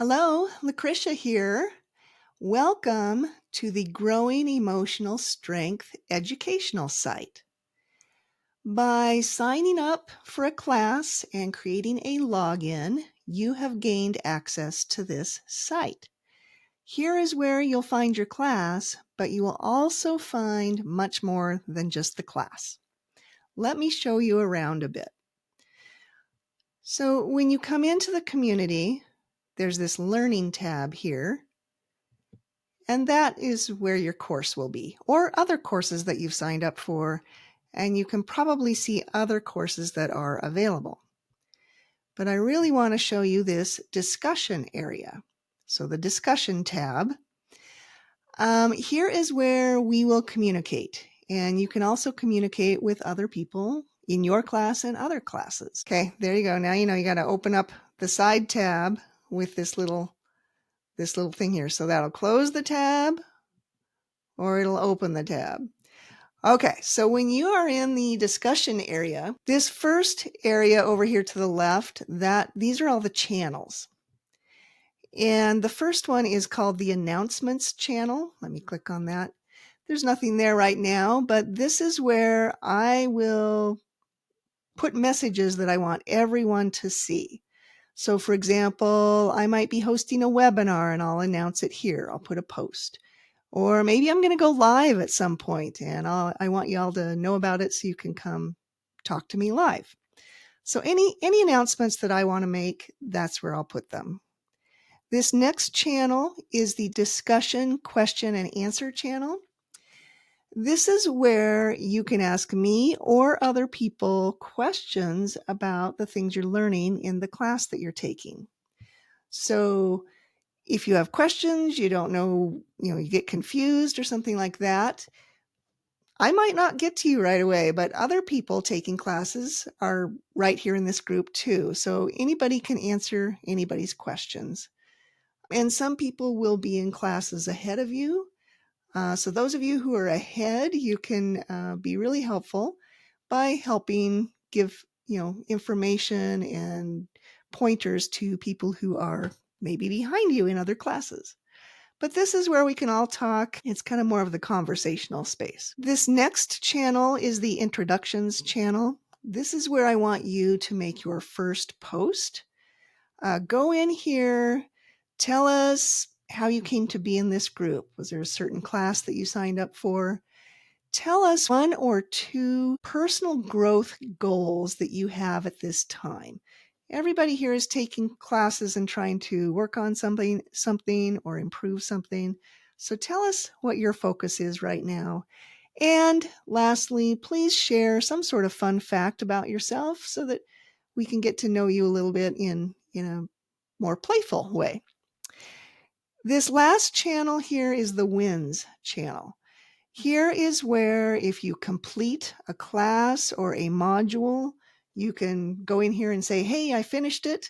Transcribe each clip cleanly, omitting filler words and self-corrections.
Hello, Lucretia here. Welcome to the Growing Emotional Strength educational site. By signing up for a class and creating a login, you have gained access to this site. Here is where you'll find your class, but you will also find much more than just the class. Let me show you around a bit. So when you come into the community, there's this Learning tab here. And that is where your course will be, or other courses that you've signed up for, and you can probably see other courses that are available. But I really want to show you this discussion area. So the discussion tab, here is where we will communicate. And you can also communicate with other people in your class and other classes. Okay, there you go. Now you know you got to open up the side tab with this little thing here. So that'll close the tab, or it'll open the tab. Okay, so when you are in the discussion area, this first area over here to the left, these are all the channels. And the first one is called the announcements channel. Let me click on that. There's nothing there right now, but this is where I will put messages that I want everyone to see. So for example, I might be hosting a webinar and I'll announce it here. I'll put a post. Or maybe I'm going to go live at some point and I want y'all to know about it so you can come talk to me live. So any announcements that I want to make, that's where I'll put them. This next channel is the discussion, question, and answer channel. This is where you can ask me or other people questions about the things you're learning in the class that you're taking. So if you have questions, you don't know, you get confused or something like that, I might not get to you right away, but other people taking classes are right here in this group too. So anybody can answer anybody's questions. And some people will be in classes ahead of you. So those of you who are ahead, you can be really helpful by helping give, information and pointers to people who are maybe behind you in other classes. But this is where we can all talk. It's kind of more of the conversational space. This next channel is the introductions channel. This is where I want you to make your first post. Go in here, tell us how you came to be in this group. Was there a certain class that you signed up for? Tell us 1 or 2 personal growth goals that you have at this time. Everybody here is taking classes and trying to work on something or improve something. So tell us what your focus is right now. And lastly, please share some sort of fun fact about yourself so that we can get to know you a little bit in a more playful way. This last channel here is the wins channel. Here is where if you complete a class or a module, you can go in here and say, hey, I finished it.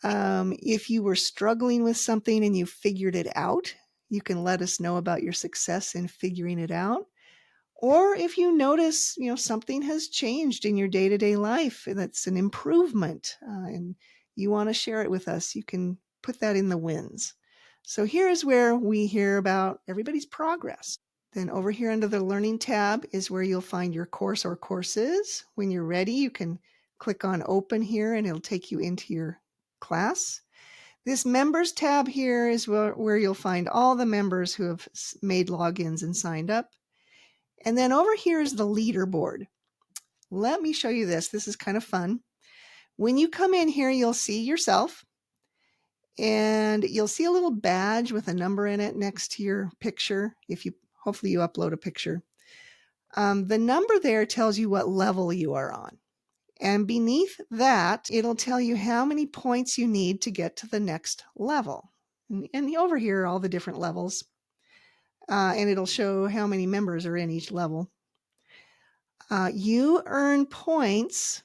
If you were struggling with something and you figured it out, you can let us know about your success in figuring it out. Or if you notice, something has changed in your day-to-day life, that's an improvement, and you want to share it with us, you can put that in the wins. So here is where we hear about everybody's progress. Then over here under the Learning tab is where you'll find your course or courses. When you're ready, you can click on Open here and it'll take you into your class. This Members tab here is where you'll find all the members who have made logins and signed up. And then over here is the leaderboard. Let me show you this. This is kind of fun. When you come in here, you'll see yourself. And you'll see a little badge with a number in it next to your picture. Hopefully you upload a picture. The number there tells you what level you are on. And beneath that, it'll tell you how many points you need to get to the next level. And over here are all the different levels. And it'll show how many members are in each level. You earn points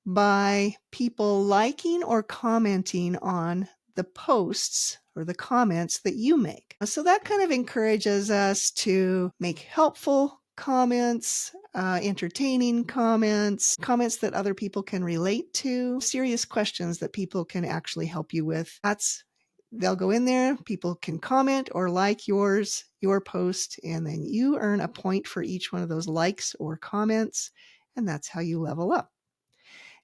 by people liking or commenting on the posts or the comments that you make. So that kind of encourages us to make helpful comments, entertaining comments that other people can relate to, serious questions that people can actually help you with. That's they'll go in there, people can comment or like your post, and then you earn a point for each one of those likes or comments, and that's how you level up.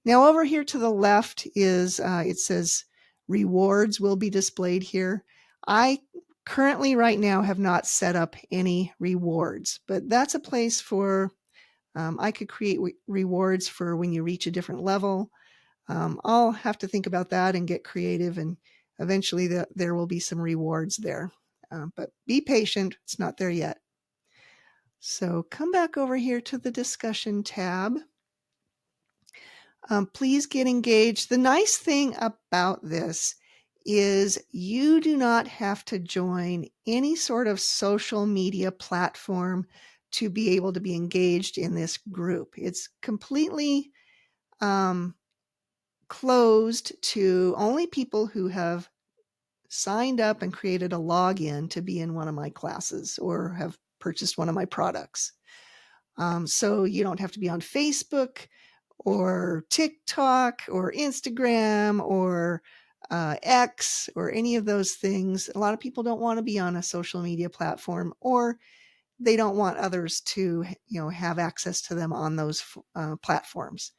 Now over here to the left is, it says rewards will be displayed here. I currently right now have not set up any rewards, but that's a place for, I could create rewards for when you reach a different level. I'll have to think about that and get creative, and eventually there will be some rewards there. But be patient, it's not there yet. So come back over here to the discussion tab. Please get engaged. The nice thing about this is you do not have to join any sort of social media platform to be able to be engaged in this group. It's completely closed to only people who have signed up and created a login to be in one of my classes or have purchased one of my products. So you don't have to be on Facebook or TikTok or Instagram or X or any of those things. A lot of people don't want to be on a social media platform, or they don't want others to, have access to them on those platforms.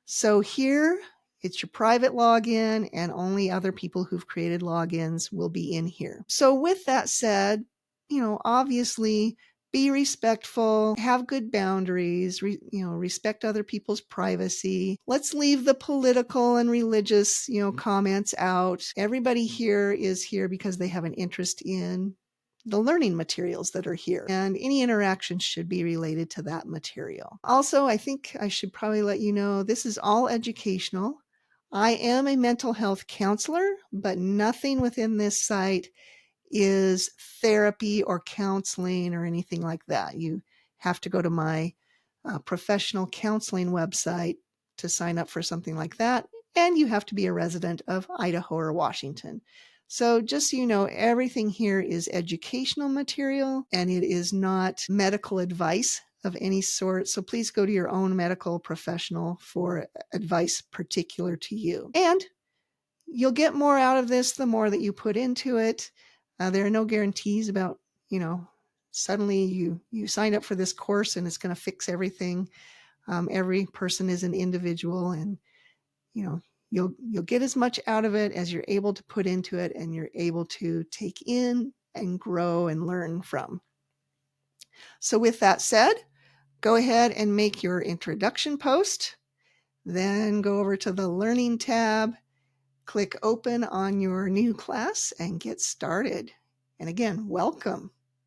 So here, it's your private login, and only other people who've created logins will be in here. So with that said, obviously be respectful, have good boundaries, respect other people's privacy. Let's leave the political and religious, comments out. Everybody here is here because they have an interest in the learning materials that are here, and any interaction should be related to that material. Also, I think I should probably let you know this is all educational. I am a mental health counselor, but nothing within this site is therapy or counseling or anything like that. You have to go to my professional counseling website to sign up for something like that, and you have to be a resident of Idaho or Washington. So just so you know, everything here is educational material, and it is not medical advice of any sort. So please go to your own medical professional for advice particular to you. And you'll get more out of this the more that you put into it. There are no guarantees about, suddenly you signed up for this course and it's going to fix everything. Every person is an individual, and, you'll get as much out of it as you're able to put into it and you're able to take in and grow and learn from. So with that said, go ahead and make your introduction post, then go over to the Learning tab, click Open on your new class, and get started. And again, welcome.